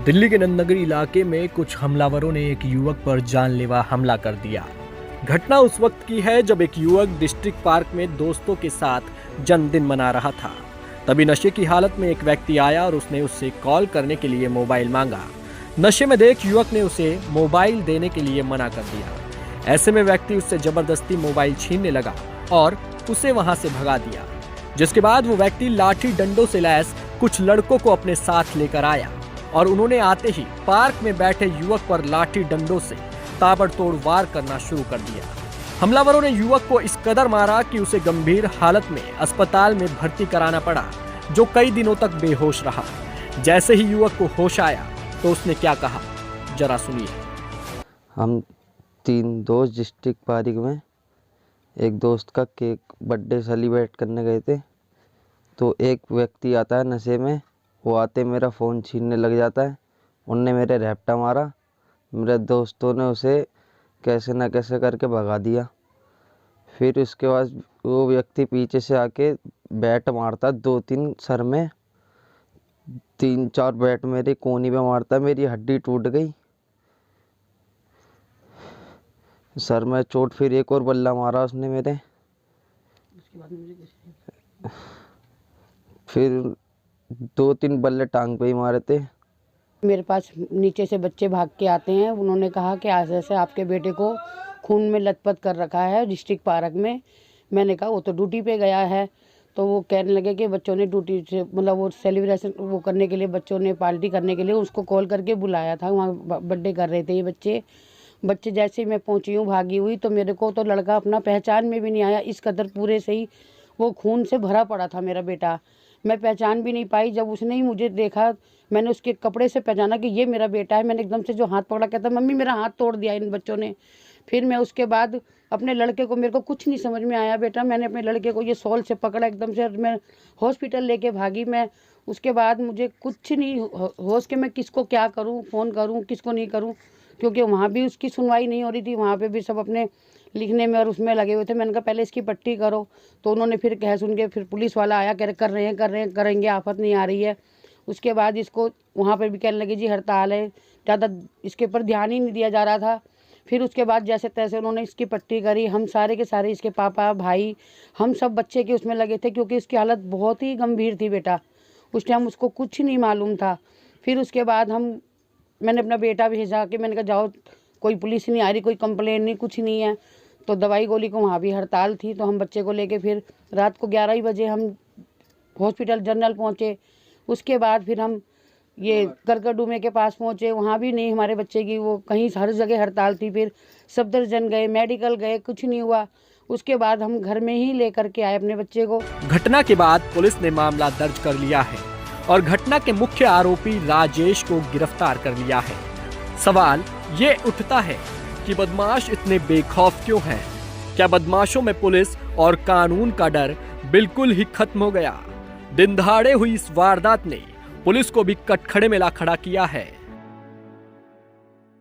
दिल्ली के नंदनगरी इलाके में कुछ हमलावरों ने एक युवक पर जानलेवा हमला कर दिया। घटना उस वक्त की है जब एक युवक डिस्ट्रिक्ट पार्क में दोस्तों के साथ जन्मदिन मना रहा था। तभी नशे की हालत में एक व्यक्ति आया और उसने उससे कॉल करने के लिए मोबाइल मांगा। नशे में देख युवक ने उसे मोबाइल देने के लिए मना कर दिया। ऐसे में व्यक्ति उससे जबरदस्ती मोबाइल छीनने लगा और उसे वहां से भगा दिया। जिसके बाद वो व्यक्ति लाठी डंडों से लैस कुछ लड़कों को अपने साथ लेकर आया और उन्होंने आते ही पार्क में बैठे युवक पर लाठी डंडों से ताबड़तोड़ वार करना शुरू कर दिया। हमलावरों ने युवक को इस कदर मारा कि उसे गंभीर हालत में अस्पताल में भर्ती कराना पड़ा, जो कई दिनों तक बेहोश रहा। जैसे ही युवक को होश आया तो उसने क्या कहा, जरा सुनिए। हम 3 दोस्त डिस्ट्रिक्ट पार्क में एक दोस्त का केक बर्थडे सेलिब्रेट करने गए थे। तो एक व्यक्ति आता है नशे में, वो आते मेरा फ़ोन छीनने लग जाता है। उनने मेरे रैप्टा मारा। मेरे दोस्तों ने उसे कैसे न कैसे करके भगा दिया। फिर उसके बाद वो व्यक्ति पीछे से आके बैट मारता 2-3 सर में, 3-4 बैट मेरी कोहनी पे मारता, मेरी हड्डी टूट गई सर में चोट। फिर एक और बल्ला मारा उसने मेरे। फिर 2-3 बल्ले टांग पे ही मारे थे। मेरे पास नीचे से बच्चे भाग के आते हैं। उन्होंने कहा कि ऐसे ऐसे आपके बेटे को खून में लथपथ कर रखा है डिस्ट्रिक्ट पार्क में। मैंने कहा वो तो ड्यूटी पे गया है। तो वो कहने लगे कि बच्चों ने ड्यूटी से मतलब वो सेलिब्रेशन वो करने के लिए, बच्चों ने पार्टी करने के लिए उसको कॉल करके बुलाया था। वहाँ बर्थडे कर रहे थे ये बच्चे जैसे ही मैं पहुँची हूँ भागी हुई, तो मेरे को तो लड़का अपना पहचान में भी नहीं आया। इस कदर पूरे से ही वो खून से भरा पड़ा था मेरा बेटा। मैं पहचान भी नहीं पाई। जब उसने ही मुझे देखा, मैंने उसके कपड़े से पहचाना कि ये मेरा बेटा है। मैंने एकदम से जो हाथ पकड़ा, कहता मम्मी मेरा हाथ तोड़ दिया इन बच्चों ने। फिर मैं उसके बाद अपने लड़के को, मेरे को कुछ नहीं समझ में आया बेटा, मैंने अपने लड़के को ये शॉल से पकड़ा एकदम से, मैं हॉस्पिटल लेके भागी। मैं उसके बाद मुझे कुछ नहीं होश के मैं किसको क्या करूँ, फ़ोन करूँ किसको नहीं करूँ, क्योंकि वहाँ भी उसकी सुनवाई नहीं हो रही थी। वहाँ पर भी सब अपने लिखने में और उसमें लगे हुए थे। मैंने कहा पहले इसकी पट्टी करो। तो उन्होंने फिर कह सुन के फिर पुलिस वाला आया, कर रहे हैं करेंगे, आफत नहीं आ रही है। उसके बाद इसको वहाँ पर भी कहने लगे जी हड़ताल है, ज़्यादा इसके ऊपर ध्यान ही नहीं दिया जा रहा था। फिर उसके बाद जैसे तैसे उन्होंने इसकी पट्टी करी। हम सारे के सारे, इसके पापा भाई, हम सब बच्चे के उसमें लगे थे, क्योंकि इसकी हालत बहुत ही गंभीर थी बेटा। उस टाइम उसको कुछ नहीं मालूम था। फिर उसके बाद मैंने अपना बेटा भेजा कि मैंने कहा जाओ, कोई पुलिस नहीं आ रही, कोई कंप्लेन नहीं, कुछ नहीं है। तो दवाई गोली को वहाँ भी हड़ताल थी। तो हम बच्चे को लेके फिर रात को 11 बजे हम हॉस्पिटल जनरल पहुँचे। उसके बाद फिर हम ये करकरडूमे के पास पहुँचे, वहाँ भी नहीं हमारे बच्चे की, वो कहीं हर जगह हड़ताल थी। फिर सफदरजंग गए, मेडिकल गए, कुछ नहीं हुआ। उसके बाद हम घर में ही लेकर के आए अपने बच्चे को। घटना के बाद पुलिस ने मामला दर्ज कर लिया है और घटना के मुख्य आरोपी राजेश को गिरफ्तार कर लिया है। सवाल ये उठता है कि बदमाश इतने बेखौफ क्यों हैं? क्या बदमाशों में पुलिस और कानून का डर बिल्कुल ही खत्म हो गया? दिन दहाड़े हुई इस वारदात ने पुलिस को भी कटखड़े में ला खड़ा किया है।